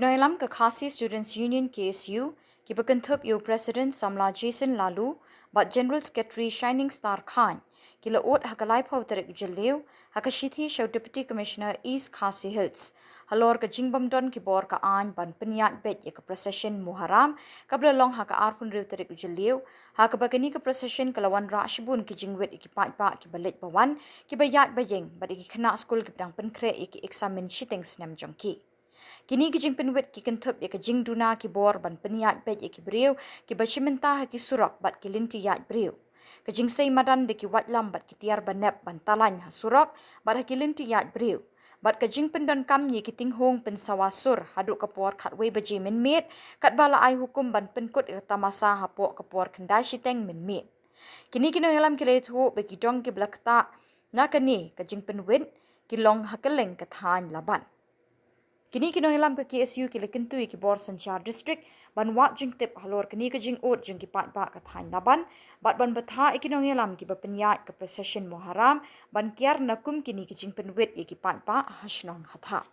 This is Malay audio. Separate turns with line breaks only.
Nongialam ke Khasi Students Union KSU, ki berkentup yu President Samla Jason Lalu, bat General Secretary Shining Star Khan, ki leot hakalai pau terik jelew, hakashithi show Deputy Commissioner East Khasi Hills, halor ke jingbam don Khubor ka an ban peniat bet ye ke procession Muharram, kabla long haka arpun riu terik jelew, haka bagani ke procession kelawan rashbun ki jingwet iki pat ki balik bawan, ki bayat bayeng, bat iki kena skul ki pedang penkre iki examen shitting snam jongki. Kini ki jing penwet ki kentup ya ke jing duna ki bor ban peniat bet ya ki beriu ki bashimenta ha ki surak bat ki linti yat beriu. Ke jing say madan de ki wat lam bat ki tiar banep ban talany ha surak bat ha ki linti yat beriu. Bat ke jing pendon kam ye ki tinghong pen sawasur haduk kapor katwe baji min mit kat bala ai hukum ban penkut ya tamasa ha pok kapor kendai shiteng min mit. Kini ki Nongialam ki letu bagi dong ki belakta na kani ke jing penwet ki long ha keleng ke than laban. Kini ki Nongialam ke KSU ki lekentui ki bor Sanchar District ban wat jing tip halor kini ke jing ut jing ki pat ka thain laban bat ban betha ki Nongialam ki bepenyat ke procession Muharram ban kiar nakum kini ki jing penwet ki pat hasnong hatha.